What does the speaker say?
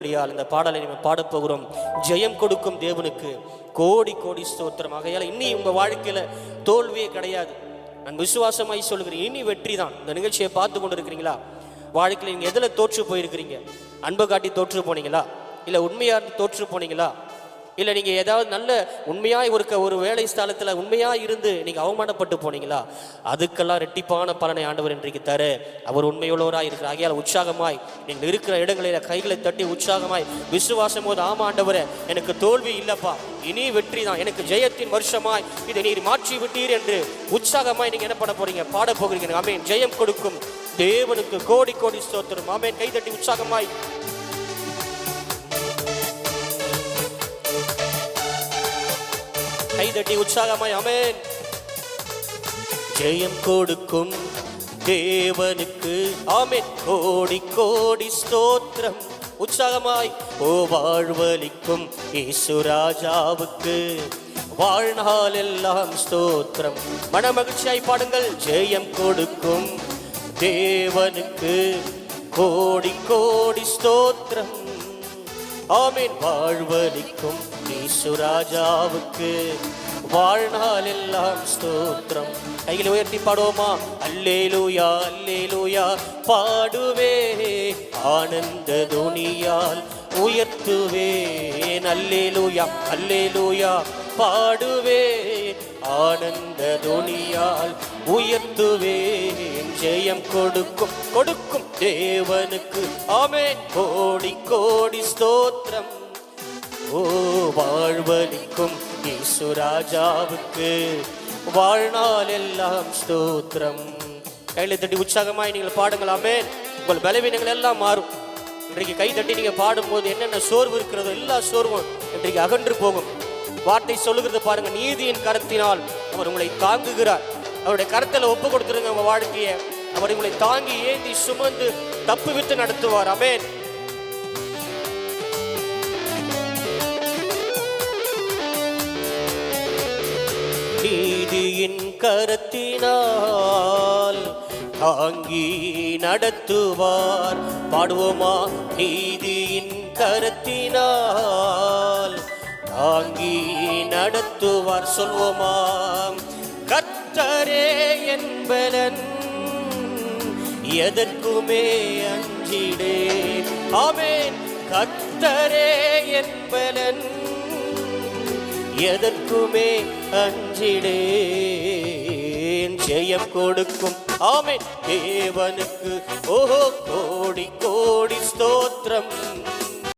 இந்த பாடலை நம்ம பாடப்போகிறோம். ஜெயம் கொடுக்கும் தேவனுக்கு கோடி கோடி ஸ்தோத்திரம். ஆகையால் இனி உங்க வாழ்க்கையில தோல்வியே கிடையாது. நான் விசுவாசமாய் சொல்கிறேன், இனி வெற்றி தான். இந்த நிகழ்ச்சியை பார்த்து கொண்டு இருக்கிறீங்களா? வாழ்க்கையில் நீங்க எதுல தோற்று போயிருக்கிறீங்க? அன்பு காட்டி தோற்று போனீங்களா? இல்ல உண்மையா தோற்று போனீங்களா? இல்லை நீங்கள் ஏதாவது நல்ல உண்மையாக ஒரு வேலை ஸ்தலத்தில் உண்மையாக இருந்து நீங்கள் அவமானப்பட்டு போனீங்களா? அதுக்கெல்லாம் ரெட்டிப்பான பலனை ஆண்டவர் இன்றைக்கு தர அவர் உண்மையுள்ளவராக இருக்கிறார். ஆகையால் உற்சாகமாய் நீங்கள் இருக்கிற இடங்களில் கைகளை தட்டி உற்சாகமாய் விசுவாசம் போது, ஆமா ஆண்டவரே, எனக்கு தோல்வி இல்லைப்பா, இனி வெற்றி தான், எனக்கு ஜெயத்தின் வருஷமாய் இதை நீர் மாற்றி விட்டீர் என்று உற்சாகமாய் நீங்கள் என்ன பண்ண போறீங்க? பாட போகிறீங்க. ஆமென். ஜெயம் கொடுக்கும் தேவனுக்கு கோடி கோடி ஸ்தோத்திரம். ஆமென். கை தட்டி உற்சாகமாய் கைதட்டி உற்சாகமாய் ஆமென். ஜெயம் கொடுக்கும் தேவனுக்கு ஆமென் கோடி கோடி ஸ்தோத்திரம். உற்சாகமாய் ஓ வாழ்வளிக்கும் இயேசு ராஜாவுக்கு வாழ்நாள் எல்லாம் ஸ்தோத்திரம். மனமகிழ்ச்சியாய் பாடுங்கள். ஜெயம் கொடுக்கும் தேவனுக்கு கோடி கோடி ஸ்தோத்திரம். ஆமென். வாழ்வளிக்கும் இயேசு ராஜாவுக்கு வாழ்நாள் எல்லாம் ஸ்தோத்திரம். கையில் உயர்த்தி பாடுவோமா? அல்லேலூயா அல்லேலூயா பாடுவே, ஆனந்த துனியால் உயர்த்துவேன். அல்லேலூயா அல்லேலூயா பாடுவே, ஆனந்த துனியால் உயர்த்துவேன். ஜெயம் கொடுக்கும் கொடுக்கும் தேவனுக்கு ஆமென் கோடி கோடி ஸ்தோத்திரம். ஓ வாழ்வளிக்கும் இயேசு ராஜாவுக்கு வாழ்நாள் எல்லாம் ஸ்தோத்திரம். கையில தட்டி உற்சாகமாய் நீங்கள் பாடுங்கள். ஆமென். உங்கள் பலவீனங்கள் எல்லாம் மாறும். இன்றைக்கு கை தட்டி நீங்க பாடும்போது என்னென்ன சோர்வு இருக்கிறதோ எல்லா சோர்வும் இன்றைக்கு அகன்று போகும். வார்த்தை சொல்லுகிறது பாருங்க, நீதியின் கரத்தினால் அவர் உங்களை தாங்குகிறார். அவருடைய கரத்தில் ஒப்பு கொடுத்துருங்க உங்க வாழ்க்கையை. அவர் உங்களை தாங்கி ஏந்தி சுமந்து தப்பு விட்டு நடத்துவார். ஆமென். நீதியின் கரத்தினால் தாங்கி நடத்துவார். பாடுவோமா? நீதியின் கரத்தினால் தாங்கி நடத்துவார். சொல்வோமா? கர்த்தரே என்பலன், எதற்குமே அஞ்சிடேன். ஆமென். கர்த்தரே என்பலன், எதற்குமே அஞ்சிடேன். ஜெயம் கொடுக்கும் ஆமென் தேவனுக்கு ஓஹோ கோடி கோடி ஸ்தோத்திரம்.